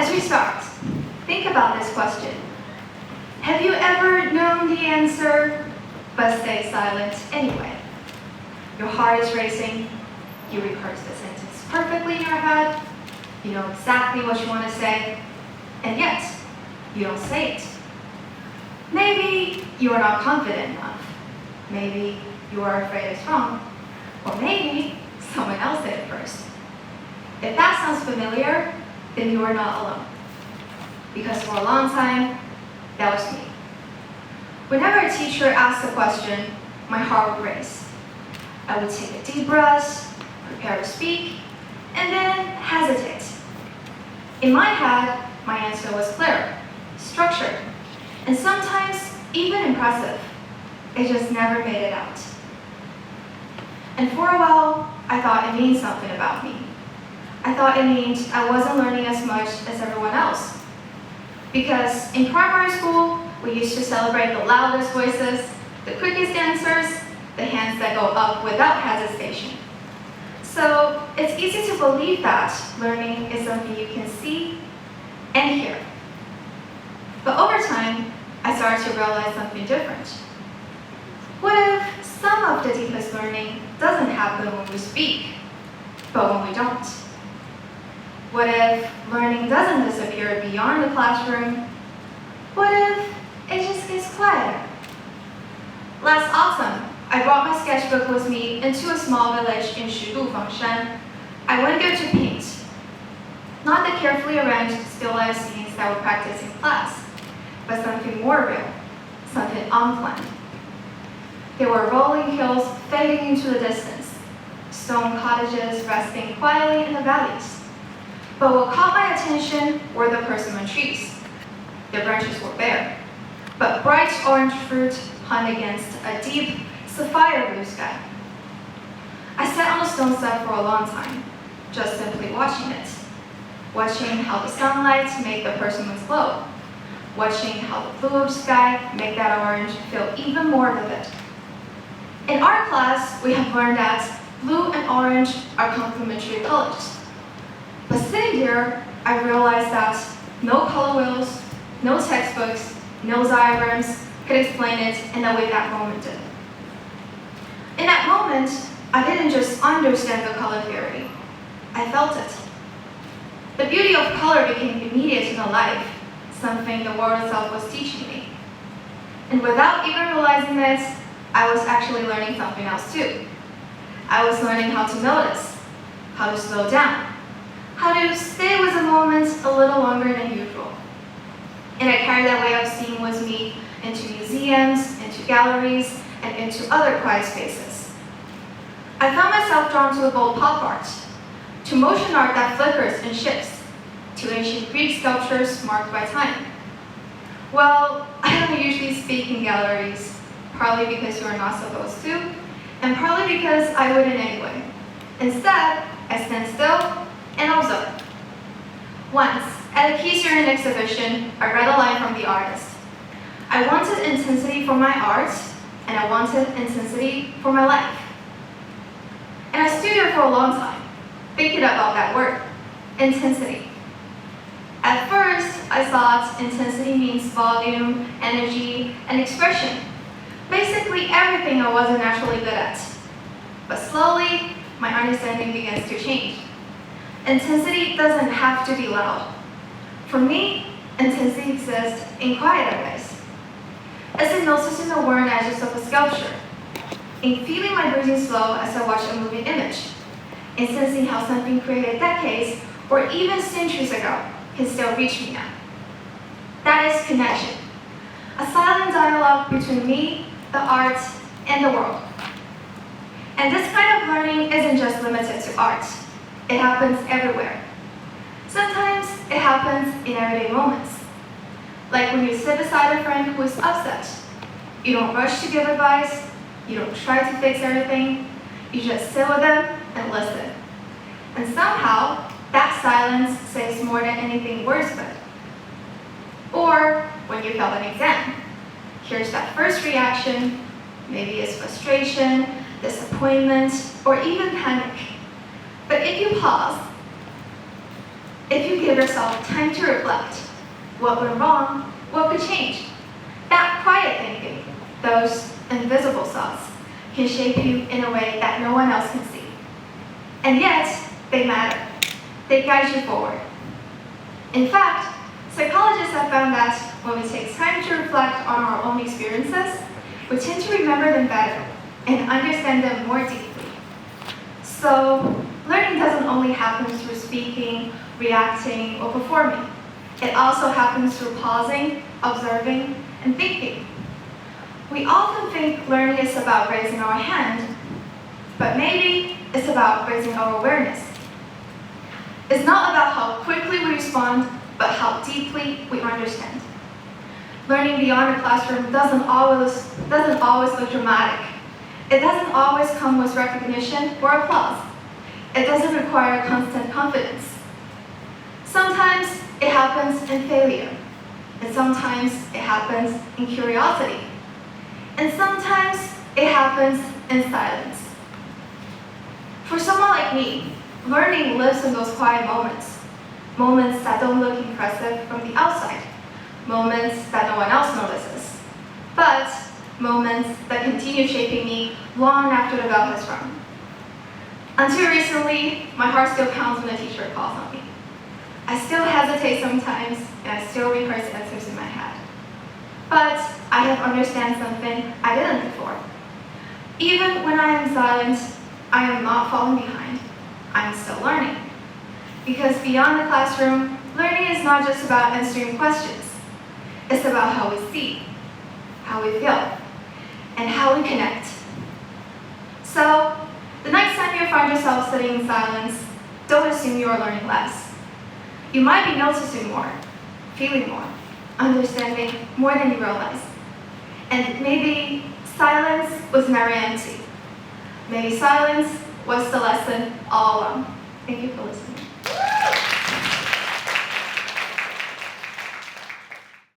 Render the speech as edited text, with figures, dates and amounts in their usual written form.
As we start, think about this question. Have you ever known the answer, but stay silent anyway? Your heart is racing, you rehearse the sentence perfectly in your head, you know exactly what you want to say, and yet, you don't say it. Maybe you are not confident enough. Maybe you are afraid it's wrong. Or maybe someone else said it first. If that sounds familiar, then you are not alone. Because for a long time, that was me. Whenever a teacher asked a question, my heart would race. I would take a deep breath, prepare to speak, and then hesitate. In my head, my answer was clear, structured, and sometimes even impressive. It just never made it out. And for a while, I thought it means something about me. I thought it meant I wasn't learning as much as everyone else. Because in primary school, we used to celebrate the loudest voices, the quickest answers, the hands that go up without hesitation. So it's easy to believe that learning is something you can see and hear. But over time, I started to realize something different. What if some of the deepest learning doesn't happen when we speak, but when we don't? What if learning doesn't disappear beyond the classroom? What if it just gets quieter? Last autumn, I brought my sketchbook with me into a small village in Shidu, Fengshan. I went there to paint. Not the carefully arranged still life scenes that we practice in class, but something more real, something unplanned. There were rolling hills fading into the distance, stone cottages resting quietly in the valleys. But what caught my attention were the persimmon trees. Their branches were bare, but bright orange fruit hung against a deep, sapphire blue sky. I sat on the stone step for a long time, just simply watching it. Watching how the sunlight made the persimmons glow. Watching how the blue of the sky made that orange feel even more vivid. In art class, we have learned that blue and orange are complementary colors. But sitting here, I realized that no color wheels, no textbooks, no diagrams could explain it in the way that moment did. In that moment, I didn't just understand the color theory, I felt it. The beauty of color became immediate in my life, something the world itself was teaching me. And without even realizing it, I was actually learning something else too. I was learning how to notice, how to slow down, how to stay with a moment a little longer than usual. And I carried that way of seeing with me into museums, into galleries, and into other quiet spaces. I found myself drawn to the bold pop art, to motion art that flickers and shifts, to ancient Greek sculptures marked by time. Well, I don't usually speak in galleries, partly because you are not supposed to, and partly because I wouldn't anyway. Instead, I stand still and observe. Once, at a Keystone exhibition, I read a line from the artist. I wanted intensity for my art, and I wanted intensity for my life. And I stood there for a long time, thinking about that word, intensity. At first, I thought intensity means volume, energy, and expression. Basically everything I wasn't naturally good at. But slowly, my understanding begins to change. Intensity doesn't have to be loud. For me, intensity exists in quieter ways. As in noticing the worn edges of a sculpture, in feeling my breathing slow as I watch a moving image, in sensing how something created decades or even centuries ago can still reach me now. That is connection, a silent dialogue between me, the art, and the world. And this kind of learning isn't just limited to art. It happens everywhere. Sometimes it happens in everyday moments. Like when you sit beside a friend who is upset. You don't rush to give advice. You don't try to fix everything. You just sit with them and listen. And somehow, that silence says more than anything words could. Or when you fail an exam. Here's that first reaction. Maybe it's frustration, disappointment, or even panic. But if you pause, if you give give yourself time to reflect. What went wrong? What could change? That quiet thinking, those invisible thoughts, can shape you in a way that no one else can see. And yet, they matter. They guide you forward. In fact, psychologists have found that when we take time to reflect on our own experiences, we tend to remember them better and understand them more deeply. So, learning doesn't only happen through speaking, reacting, or performing. It also happens through pausing, observing, and thinking. We often think learning is about raising our hand, but maybe it's about raising our awareness. It's not about how quickly we respond, but how deeply we understand. Learning beyond a classroom doesn't always look dramatic. It doesn't always come with recognition or applause. It doesn't require constant confidence. Sometimes it happens in failure, and sometimes it happens in curiosity, and sometimes it happens in silence. For someone like me, learning lives in those quiet moments, moments that don't look impressive from the outside, moments that no one else notices, but moments that continue shaping me long after the bell has rung. Until recently, my heart still pounds when the teacher calls on me. I still hesitate sometimes, and I still rehearse answers in my head. But I have understand something I didn't before. Even when I am silent, I am not falling behind. I am still learning. Because beyond the classroom, learning is not just about answering questions. It's about how we see, how we feel, and how we connect. So, the next time you find yourself sitting in silence, don't assume you are learning less. You might be noticing more, feeling more, understanding more than you realize. And maybe silence was never empty. Maybe silence was the lesson all along. Thank you for listening.